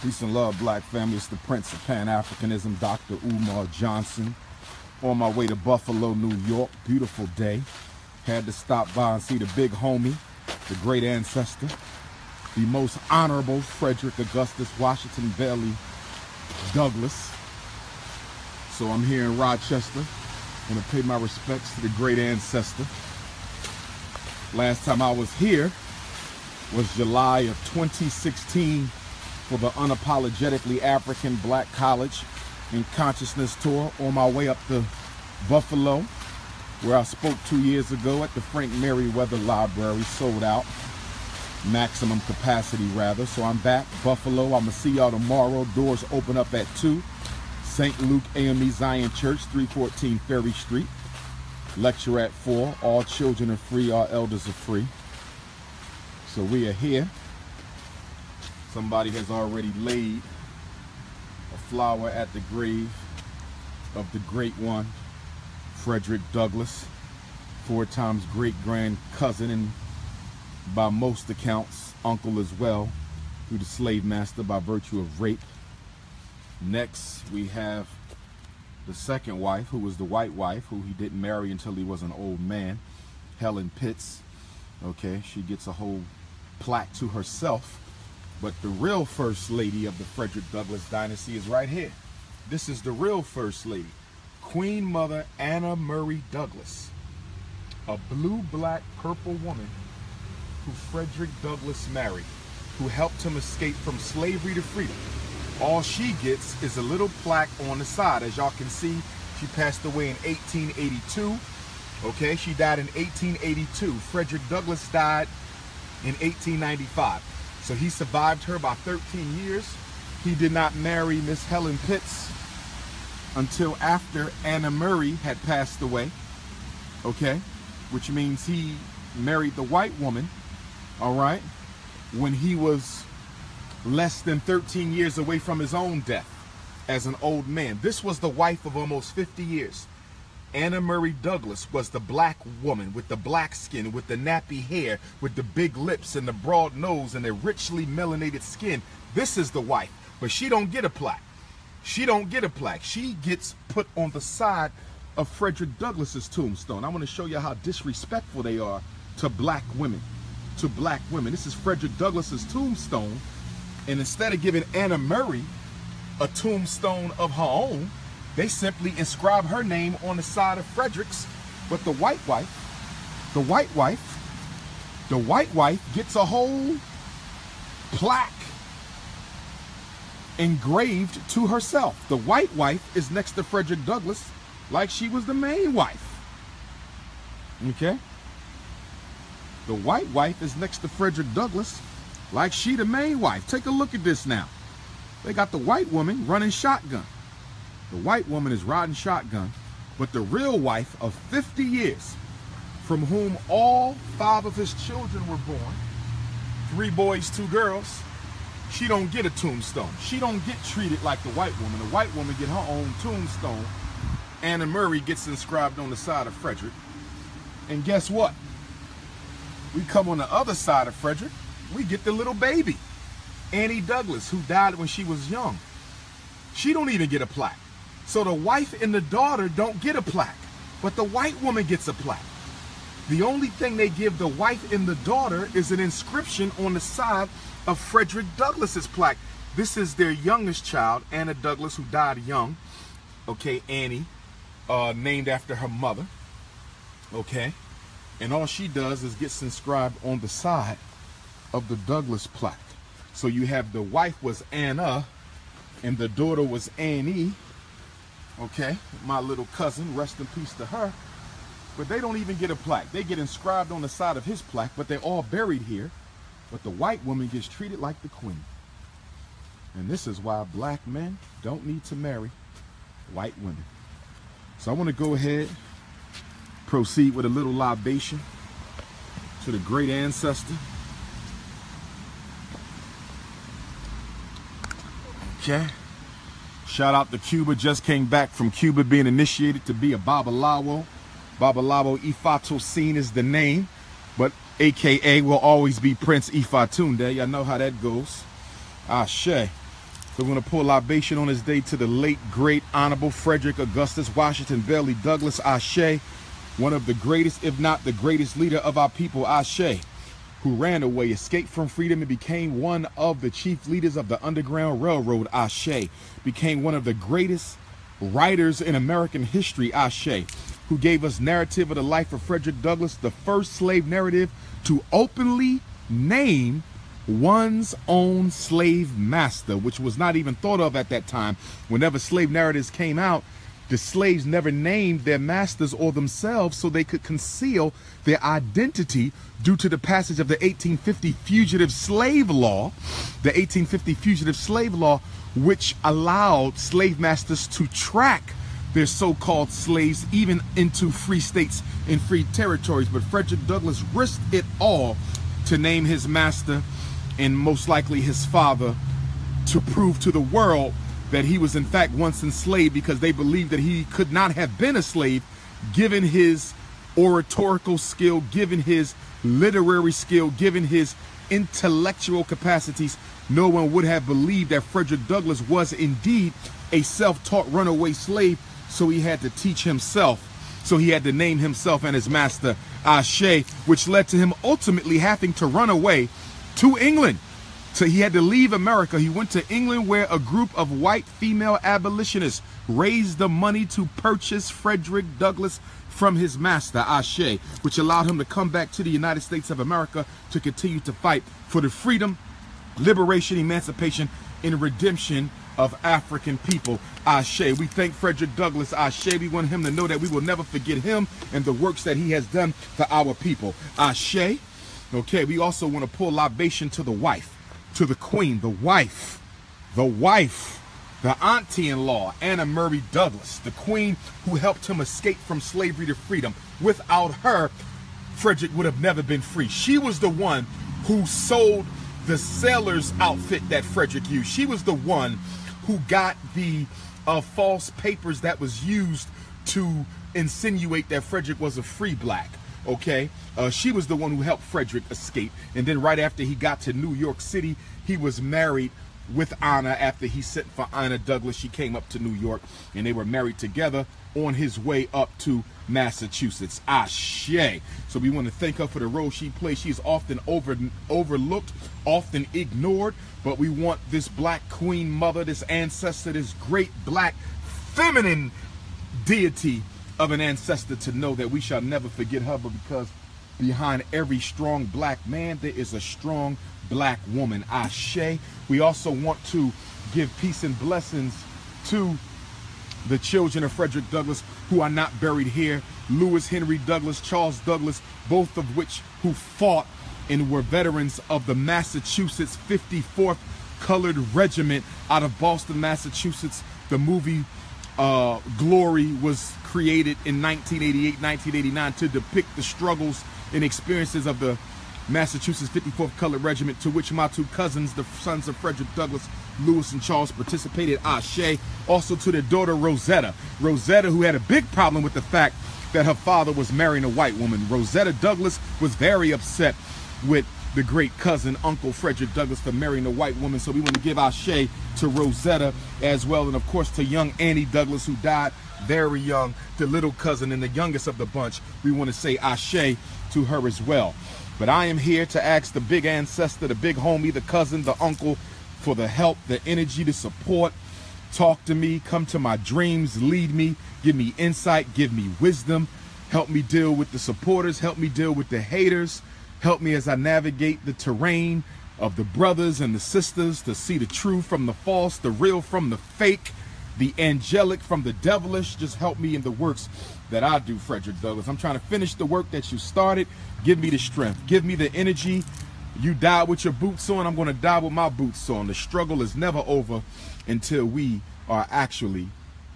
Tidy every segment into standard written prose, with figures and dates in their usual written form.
Peace and love, black family. It's the Prince of Pan-Africanism, Dr. Umar Johnson. On my way to Buffalo, New York. Beautiful day. Had to stop by and see the big homie, the great ancestor, the most honorable Frederick Augustus Washington Bailey Douglas. So I'm here in Rochester. I'm gonna pay my respects to the great ancestor. Last time I was here was July of 2016 for the Unapologetically African Black College and Consciousness Tour on my way up to Buffalo, where I spoke 2 years ago at the Frank Merriweather Library, sold out, maximum capacity rather. So I'm back, Buffalo. I'm gonna see y'all tomorrow. Doors open up at 2. St. Luke AME Zion Church, 314 Ferry Street. Lecture at 4. All children are free, all elders are free. So we are here. Somebody has already laid a flower at the grave of the great one, Frederick Douglass, 4 times great-grand cousin, and by most accounts, uncle as well, through the slave master by virtue of rape. Next, we have the second wife, who was the white wife, who he didn't marry until he was an old man, Helen Pitts. Okay, she gets a whole plaque to herself. But the real first lady of the Frederick Douglass dynasty is right here. This is the real first lady, Queen Mother Anna Murray Douglass, a blue, black, purple woman who Frederick Douglass married, who helped him escape from slavery to freedom. All she gets is a little plaque on the side. As y'all can see, she passed away in 1882. Okay, she died in 1882. Frederick Douglass died in 1895. So he survived her by 13 years. He did not marry Miss Helen Pitts until after Anna Murray had passed away, okay? Which means he married the white woman, all right, when he was less than 13 years away from his own death as an old man. This was the wife of almost 50 years. Anna Murray Douglass was the black woman with the black skin, with the nappy hair, with the big lips and the broad nose and the richly melanated skin. This is the wife, but she don't get a plaque. She don't get a plaque. She gets put on the side of Frederick Douglass's tombstone. I want to show you how disrespectful they are to black women. To black women. This is Frederick Douglass's tombstone, and instead of giving Anna Murray a tombstone of her own, they simply inscribe her name on the side of Frederick's. But the white wife gets a whole plaque engraved to herself. The white wife is next to Frederick Douglass like she was the main wife. Okay? The white wife is next to Frederick Douglass like she the main wife. Take a look at this now. They got the white woman running shotgun. The white woman is riding shotgun, but the real wife of 50 years, from whom all 5 of his children were born, 3 boys, 2 girls, she don't get a tombstone. She don't get treated like the white woman. The white woman get her own tombstone. Anna Murray gets inscribed on the side of Frederick. And guess what? We come on the other side of Frederick, we get the little baby, Annie Douglass, who died when she was young. She don't even get a plaque. So the wife and the daughter don't get a plaque, but the white woman gets a plaque. The only thing they give the wife and the daughter is an inscription on the side of Frederick Douglass's plaque. This is their youngest child, Anna Douglass, who died young. Okay, Annie, named after her mother. Okay, and all she does is gets inscribed on the side of the Douglass plaque. So you have the wife was Anna, and the daughter was Annie. Okay, my little cousin, rest in peace to her. But they don't even get a plaque. They get inscribed on the side of his plaque, but they're all buried here. But the white woman gets treated like the queen. And this is why black men don't need to marry white women. So I want to go ahead, proceed with a little libation to the great ancestor. Okay. Shout out to Cuba. Just came back from Cuba, being initiated to be a Babalawo. Babalawo Ifatosine is the name, but AKA will always be Prince Ifatunde. Y'all know how that goes. Ashe. So we're going to pour libation on this day to the late, great, honorable Frederick Augustus Washington Bailey Douglas, Ashe, one of the greatest, if not the greatest leader of our people, Ashe, who ran away, escaped from freedom, and became one of the chief leaders of the Underground Railroad, Ashe, became one of the greatest writers in American history, Ashe, who gave us narrative of the life of Frederick Douglass, the first slave narrative to openly name one's own slave master, which was not even thought of at that time. Whenever slave narratives came out, the slaves never named their masters or themselves so they could conceal their identity due to the passage of the 1850 Fugitive Slave Law. The 1850 Fugitive Slave Law, which allowed slave masters to track their so-called slaves even into free states and free territories. But Frederick Douglass risked it all to name his master, and most likely his father, to prove to the world that he was in fact once enslaved, because they believed that he could not have been a slave given his oratorical skill, given his literary skill, given his intellectual capacities. No one would have believed that Frederick Douglass was indeed a self-taught runaway slave, so he had to teach himself. So he had to name himself and his master Ashe, which led to him ultimately having to run away to England. So he had to leave America. He went to England, where a group of white female abolitionists raised the money to purchase Frederick Douglass from his master Ashe, which allowed him to come back to the United States of America to continue to fight for the freedom, liberation, emancipation, and redemption of African people. Ashe. We thank Frederick Douglass. Ashe. We want him to know that we will never forget him and the works that he has done for our people. Ashe. Okay, we also want to pour libation to the wife, to the queen, the wife, the auntie-in-law, Anna Murray Douglass, the queen who helped him escape from slavery to freedom. Without her, Frederick would have never been free. She was the one who sold the sailor's outfit that Frederick used. She was the one who got the false papers that was used to insinuate that Frederick was a free black. Okay, she was the one who helped Frederick escape. And then right after he got to New York City, he was married with Anna. After he sent for Anna Douglass, she came up to New York, and they were married together on his way up to Massachusetts. Ashe. So we want to thank her for the role she played. She is often overlooked, often ignored, but we want this black queen mother, this ancestor, this great black feminine deity of an ancestor, to know that we shall never forget her, but because behind every strong black man there is a strong black woman. Ashe. We also want to give peace and blessings to the children of Frederick Douglass who are not buried here. Lewis Henry Douglass, Charles Douglass, both of which who fought and were veterans of the Massachusetts 54th Colored Regiment out of Boston, Massachusetts. The movie Glory was created in 1988, 1989 to depict the struggles and experiences of the Massachusetts 54th Colored Regiment, to which my two cousins, the sons of Frederick Douglass, Lewis and Charles, participated. Ashe. Also to their daughter Rosetta. Rosetta, who had a big problem with the fact that her father was marrying a white woman. Rosetta Douglass was very upset with the great cousin, Uncle Frederick Douglass, for marrying a white woman. So we want to give Ashe to Rosetta as well. And of course to young Annie Douglass, who died very young, the little cousin and the youngest of the bunch. We want to say Ashe to her as well. But I am here to ask the big ancestor, the big homie, the cousin, the uncle, for the help, the energy, the support. Talk to me, come to my dreams, lead me, give me insight, give me wisdom. Help me deal with the supporters, help me deal with the haters. Help me as I navigate the terrain of the brothers and the sisters to see the true from the false, the real from the fake, the angelic from the devilish. Just help me in the works that I do, Frederick Douglass. I'm trying to finish the work that you started. Give me the strength. Give me the energy. You died with your boots on. I'm going to die with my boots on. The struggle is never over until we are actually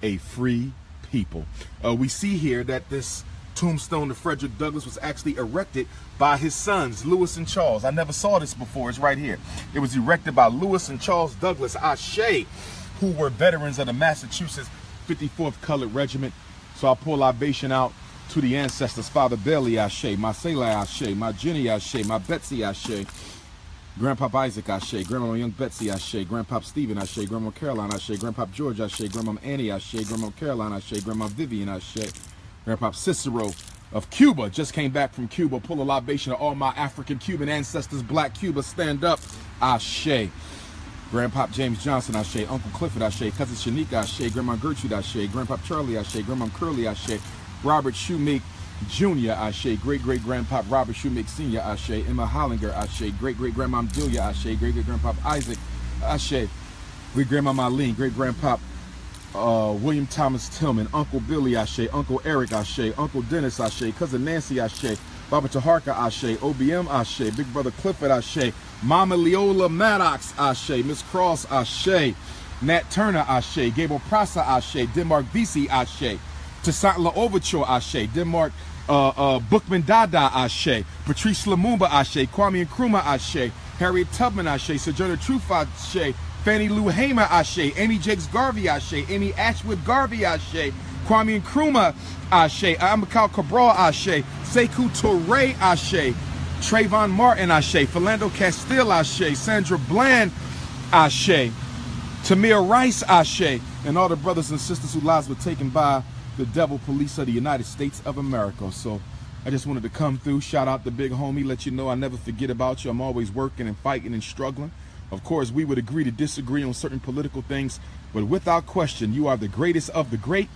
a free people. We see here that this tombstone to Frederick Douglass was actually erected by his sons, Lewis and Charles. I never saw this before. It's right here. It was erected by Lewis and Charles Douglass, Ashe, who were veterans of the Massachusetts 54th Colored Regiment. So I'll pour libation out to the ancestors. Father Bailey, Ashe. My Selah, Ashe. My Jenny, Ashe. My Betsy, Ashe. Grandpop Isaac, Ashe. Grandma Young Betsy, Ashe. Grandpop Stephen, Ashe. Grandma Caroline, Ashe. Grandpop George, Ashe. Grandma Annie, Ashe. Grandma Caroline, Ashe. Grandma Vivian, Ashe. Grandpop Cicero of Cuba, just came back from Cuba. Pull a libation to all my African Cuban ancestors. Black Cuba, stand up, Ashe. Grandpop James Johnson, Ashe. Uncle Clifford, Ashe. Cousin Shanika, Ashe. Grandma Gertrude, Ashe. Grandpop Charlie, Ashe. Grandma Curly, Ashe. Robert Shoemake Jr., Ashe. Great-great-grandpop Robert Shoemake Sr., Ashe. Emma Hollinger, Ashe. Great-great-grandma Delia, Ashe. Great-great-grandpop Isaac, Ashe. Great-grandma Marlene. Great-grandpop William Thomas Tillman. Uncle Billy, Ashe. Uncle Eric, Ashe. Uncle Dennis, Ashe. Cousin Nancy, Ashe. Baba Taharka, Ashe. OBM, Ashe. Big Brother Clifford, Ashe. Mama Leola Maddox, Ashe. Miss Cross, Ashe. Nat Turner, Ashe. Gable Prasa, Ashe. Denmark VC, Ashe. Toussaint Overture, Ashe. Denmark Bookman Dada, Ashe. Patrice Lumumba, Ashe. Kwame Nkrumah, Ashe. Harriet Tubman, Ashe. Sojourner Truth, Ashe. Fannie Lou Hamer, Ashe. Amy Jakes Garvey, Ashe. Amy Ashwood Garvey, Ashe. Kwame Nkrumah, Ashe. Amakal Cabral, Ashe. Sekou Touré, Ashe. Trayvon Martin, Ashe. Philando Castile, Ashe. Sandra Bland, Ashe. Tamir Rice, Ashe. And all the brothers and sisters whose lives were taken by the devil police of the United States of America. So I just wanted to come through, shout out the big homie, let you know I never forget about you. I'm always working and fighting and struggling. Of course, we would agree to disagree on certain political things, but without question, you are the greatest of the great.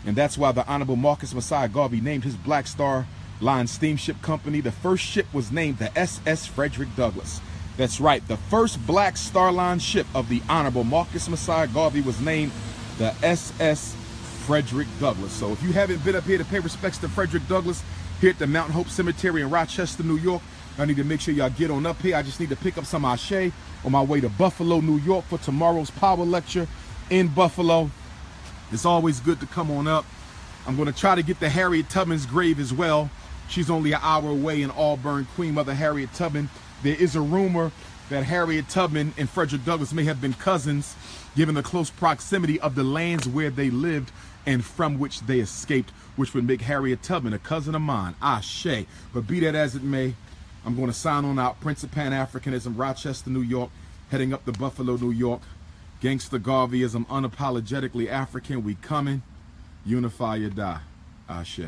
And that's why the Honorable Marcus Messiah Garvey named his Black Star Line steamship company. The first ship was named the SS Frederick Douglass. That's right, the first Black Star Line ship of the Honorable Marcus Messiah Garvey was named the SS Frederick Douglass. So if you haven't been up here to pay respects to Frederick Douglass here at the Mountain Hope Cemetery in Rochester, New York, I need to make sure y'all get on up here. I just need to pick up some Ashe on my way to Buffalo, New York for tomorrow's power lecture in Buffalo. It's always good to come on up. I'm going to try to get to Harriet Tubman's grave as well. She's only an hour away in Auburn. Queen Mother Harriet Tubman. There is a rumor that Harriet Tubman and Frederick Douglass may have been cousins, given the close proximity of the lands where they lived and from which they escaped, which would make Harriet Tubman a cousin of mine. Ashe. But be that as it may, I'm going to sign on out. Prince of Pan-Africanism, Rochester, New York, heading up to Buffalo, New York. Gangsta Garveyism, unapologetically African. We coming. Unify or die. Ashe.